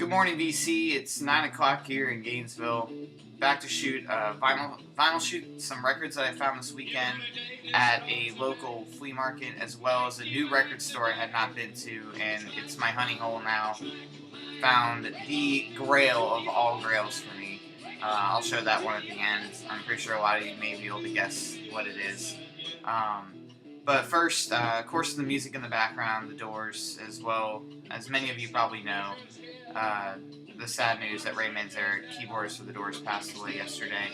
Good morning, VC. It's 9 o'clock here in Gainesville. Back to shoot vinyl shoot some records that I found this weekend at a local flea market, as well as a new record store I had not been to, and it's my honey hole now. Found the Grail of all grails for me. I'll show that one at the end. I'm pretty sure a lot of you may be able to guess what it is. But first, of course, the music in the background, the Doors, as well as many of you probably know. The sad news that Ray Manzarek, keyboardist for the Doors, passed away yesterday.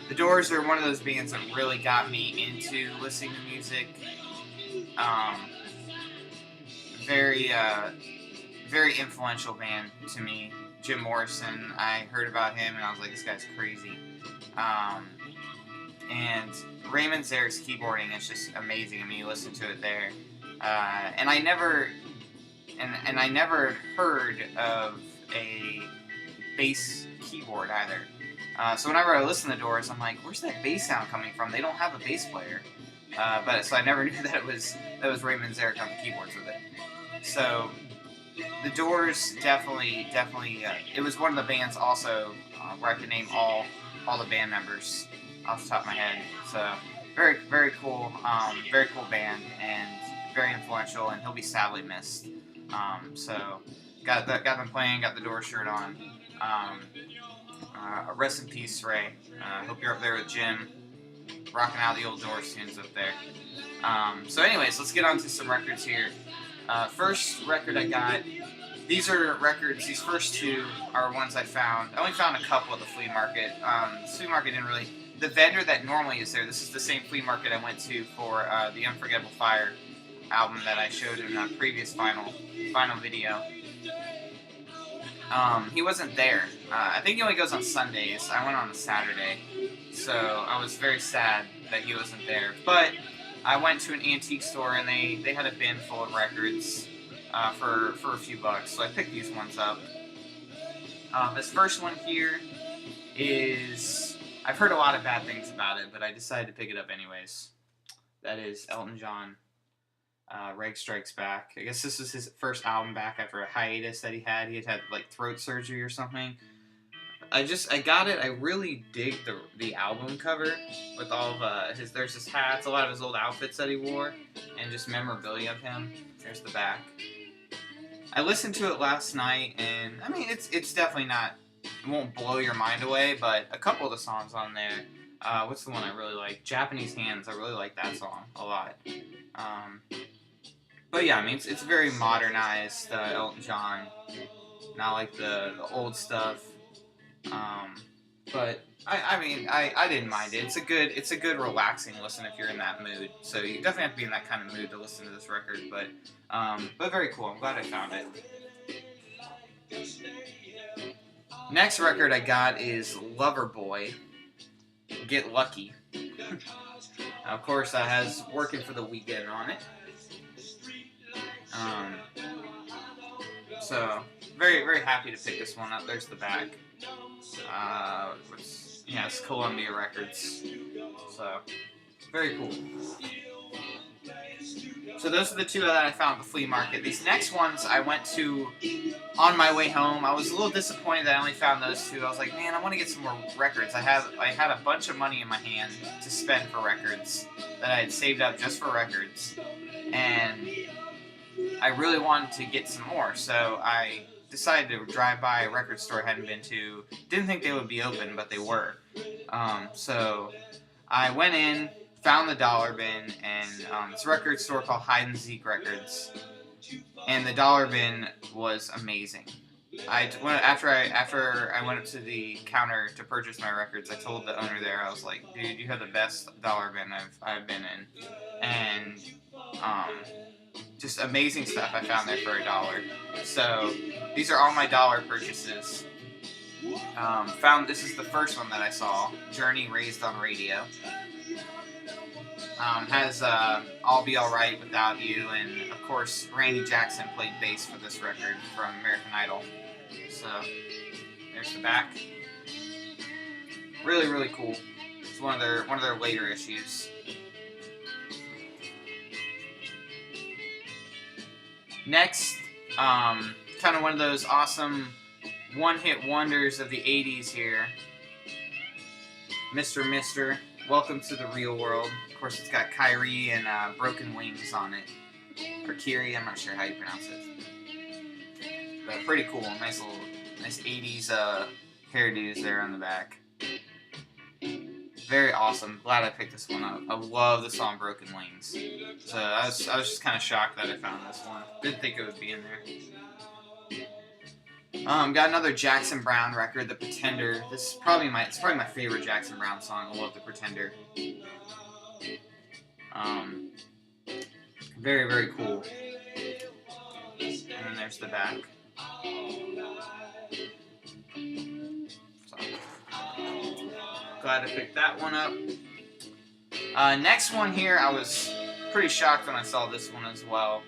The Doors are one of those bands that really got me into listening to music. Very influential band to me. Jim Morrison, I heard about him and I was like, this guy's crazy. And Ray Manzarek's keyboarding is just amazing. I mean, you listen to it there. And I never heard of a bass keyboard either. So whenever I listen to the Doors, I'm like, where's that bass sound coming from? They don't have a bass player. So I never knew that it was Ray Manzarek on the keyboards with it. So the Doors definitely. It was one of the bands also where I could name all the band members off the top of my head. So very cool band and very influential, and he'll be sadly missed. So got them playing, got the Doors shirt on. Rest in peace, Ray. Hope you're up there with Jim, rocking out the old Doors tunes up there. So anyways, let's get on to some records here. First record I got, these are records, these first two are ones I found. I only found a couple at the flea market. The flea market didn't really, the vendor that normally is there, this is the same flea market I went to for the Unforgettable Fire album that I showed in a previous final video. He wasn't there. I think he only goes on Sundays. I went on a Saturday, so I was very sad that he wasn't there. But I went to an antique store and they had a bin full of records for a few bucks, so I picked these ones up. This first one here is, I've heard a lot of bad things about it, but I decided to pick it up anyways. That is Elton John. Reg Strikes Back. I guess this was his first album back after a hiatus that he had. He had like throat surgery or something. I got it. I really dig the album cover with all of there's his hats, a lot of his old outfits that he wore, and just memorabilia of him. There's the back. I listened to it last night, and I mean it's definitely not, it won't blow your mind away, but a couple of the songs on there. What's the one I really like? Japanese Hands. I really like that song a lot. But yeah, I mean, it's very modernized Elton John, not like the old stuff. But I didn't mind it. It's a good relaxing listen if you're in that mood. So you definitely have to be in that kind of mood to listen to this record. But very cool. I'm glad I found it. Next record I got is Loverboy, Get Lucky. Of course, that has Working for the Weekend on it. So very happy to pick this one up. There's the back. It's Columbia Records. So very cool. So those are the two that I found at the flea market. These next ones I went to on my way home. I was a little disappointed that I only found those two. I was like, man, I want to get some more records. I had a bunch of money in my hand to spend for records that I had saved up just for records, and I really wanted to get some more. So I decided to drive by a record store I hadn't been to. Didn't think they would be open, but they were. So I went in, found the dollar bin, and it's a record store called Hide and Seek Records, and the dollar bin was amazing. After I went up to the counter to purchase my records, I told the owner there, I was like, dude, you have the best dollar bin I've been in, and just amazing stuff I found there for $1. So these are all my dollar purchases. This is the first one that I saw, Journey Raised on Radio. Has I'll Be Alright Without You, and of course Randy Jackson played bass for this record from American Idol. So there's the back. Really cool. It's one of their later issues. Next, kind of one of those awesome one-hit wonders of the 80s here. Mr. Mister, Welcome to the Real World. Of course, it's got Kyrie and Broken Wings on it. Or Kiri, I'm not sure how you pronounce it. But pretty cool. Nice 80s hairdos there on the back. Very awesome. Glad I picked this one up. I love the song Broken Wings. So I was just kind of shocked that I found this one. Didn't think it would be in there. Got another Jackson Browne record, The Pretender. This is probably my favorite Jackson Browne song. I love The Pretender. Very, very cool. And then there's the back. So, glad I picked that one up. Next one here, I was pretty shocked when I saw this one as well.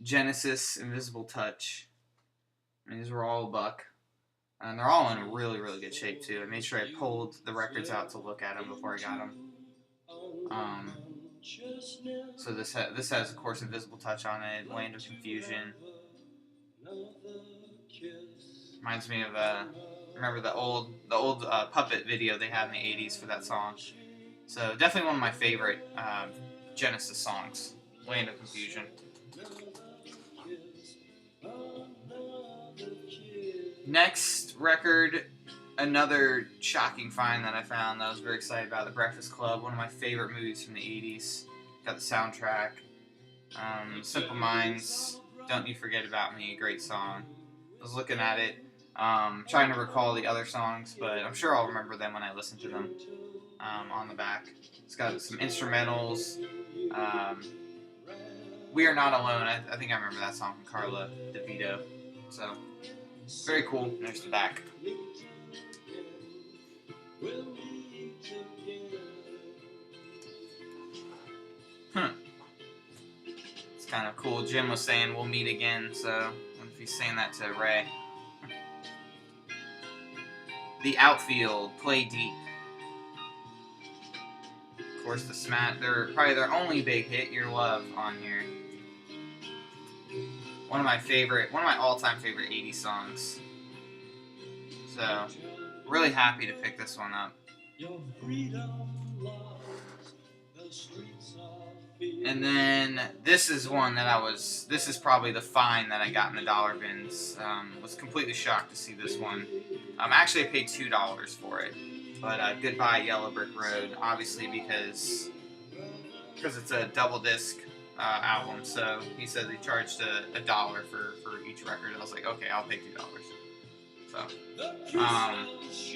Genesis, Invisible Touch. I mean, these were all $1. And they're all in really, really good shape, too. I made sure I pulled the records out to look at them before I got them. So this has, of course, Invisible Touch on it, Land of Confusion. Reminds me of, remember the old puppet video they had in the 80s for that song. So definitely one of my favorite Genesis songs, Land of Confusion. Next record, another shocking find that I found that I was very excited about, The Breakfast Club, one of my favorite movies from the 80s. Got the soundtrack. Simple Minds, Don't You Forget About Me, great song. I was looking at it, trying to recall the other songs, but I'm sure I'll remember them when I listen to them. On the back, it's got some instrumentals. We Are Not Alone, I think I remember that song from Carla DeVito. So, very cool. There's the back. It's kind of cool. Jim was saying we'll meet again, so I wonder if he's saying that to Ray. The Outfield, Play Deep. Of course, the Smash, they're probably their only big hit, Your Love, on here. One of my all-time favorite 80s songs. So, really happy to pick this one up. And then, this is one that this is probably the find that I got in the dollar bins. Was completely shocked to see this one. Actually, I paid $2 for it. But, Goodbye Yellow Brick Road, obviously because it's a double disc album, so he said they charged $1 for each record. I was like, okay, I'll pay $2. So,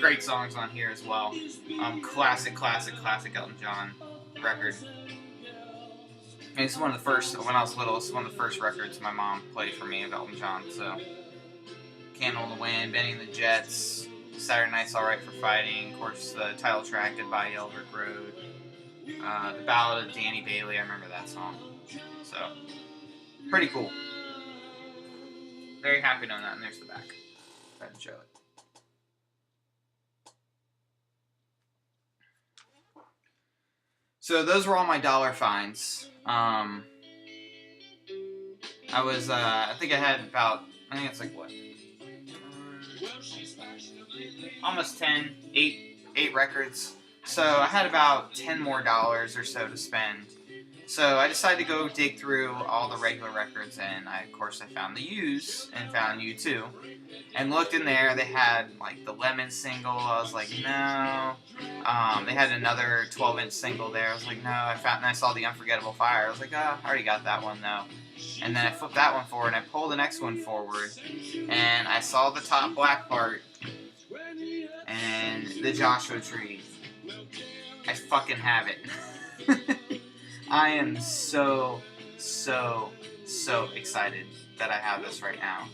great songs on here as well. Classic Elton John record. And it's one of the first, when I was little, it's one of the first records my mom played for me of Elton John. So, Candle in the Wind, Benny and the Jets, Saturday Night's Alright for Fighting, of course the title track, Goodbye Yellow Brick Road, the Ballad of Danny Bailey, I remember that song. So, pretty cool. Very happy to own that, and there's the back. Go ahead and show it. So those were all my dollar finds. I think I had it's like what? Almost 10, 8 records. So I had about $10 more or so to spend. So I decided to go dig through all the regular records, and of course I found the U's and found U2. And looked in there, they had like the Lemon single. I was like, no. They had another 12-inch single there. I was like, no. And I saw the Unforgettable Fire. I was like, I already got that one though. And then I flipped that one forward, and I pulled the next one forward, and I saw the top black part and the Joshua Tree. I fucking have it. I am so excited that I have this right now.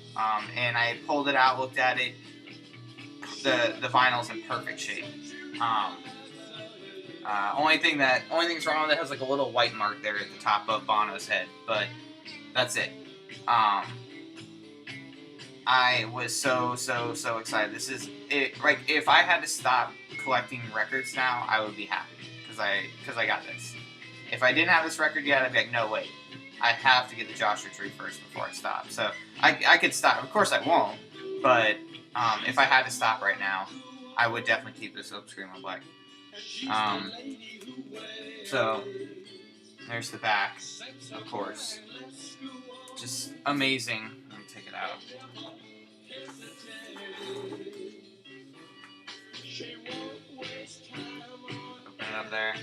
And I pulled it out, looked at it. The vinyl's in perfect shape. Only thing's wrong with it has like a little white mark there at the top of Bono's head, but that's it. I was so excited. This is it. Like, if I had to stop collecting records now, I would be happy because I got this. If I didn't have this record yet, I'd be like, no, wait. I have to get the Joshua Tree first before I stop. So I could stop. Of course I won't. But if I had to stop right now, I would definitely keep this Silk Screamo Black. So there's the back, of course. Just amazing. Let me take it out. Open it up there.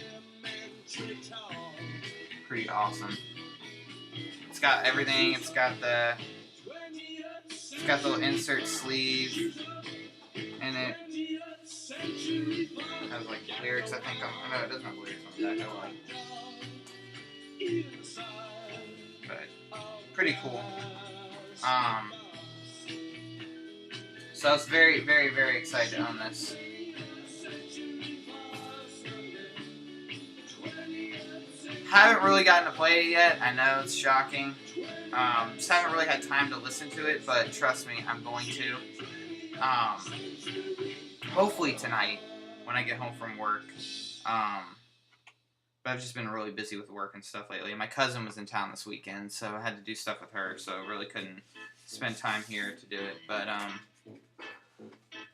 Pretty awesome. It's got everything. It's got the little insert sleeve in it. It has like lyrics, I think. No, it doesn't have lyrics on the back. But pretty cool. So I was very, very, very excited on this. Haven't really gotten to play it yet. I know it's shocking. Just haven't really had time to listen to it, but trust me, I'm going to. Hopefully tonight when I get home from work. But I've just been really busy with work and stuff lately. My cousin was in town this weekend, so I had to do stuff with her, so really couldn't spend time here to do it. But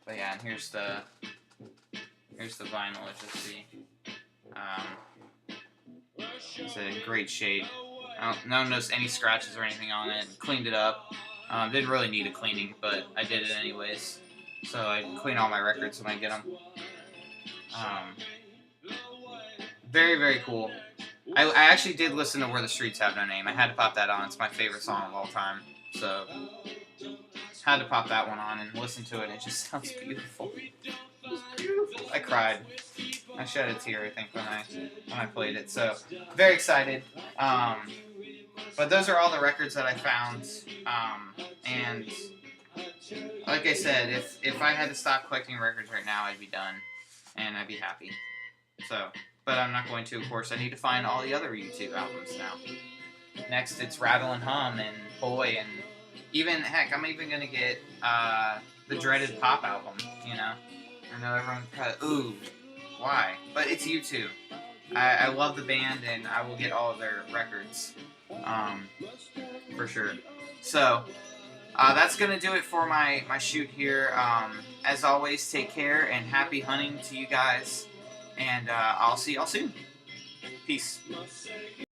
yeah, and here's the vinyl, as you see. It's in great shape. I don't notice any scratches or anything on it. Cleaned it up. Didn't really need a cleaning, but I did it anyways. So I clean all my records when I get them. Very, very cool. I actually did listen to Where the Streets Have No Name. I had to pop that on. It's my favorite song of all time. So had to pop that one on and listen to it. It just sounds beautiful. It's beautiful. I cried. I shed a tear, I think, when I played it. So very excited. But those are all the records that I found. And like I said, if I had to stop collecting records right now, I'd be done, and I'd be happy. So, but I'm not going to. Of course, I need to find all the other YouTube albums now. Next, it's Rattle and Hum and Boy, and even heck, I'm even gonna get the dreaded Pop album. You know, I know everyone kind of ooh, why? But it's YouTube. I love the band, and I will get all of their records, for sure. So. That's going to do it for my shoot here. As always, take care and happy hunting to you guys. And I'll see y'all soon. Peace.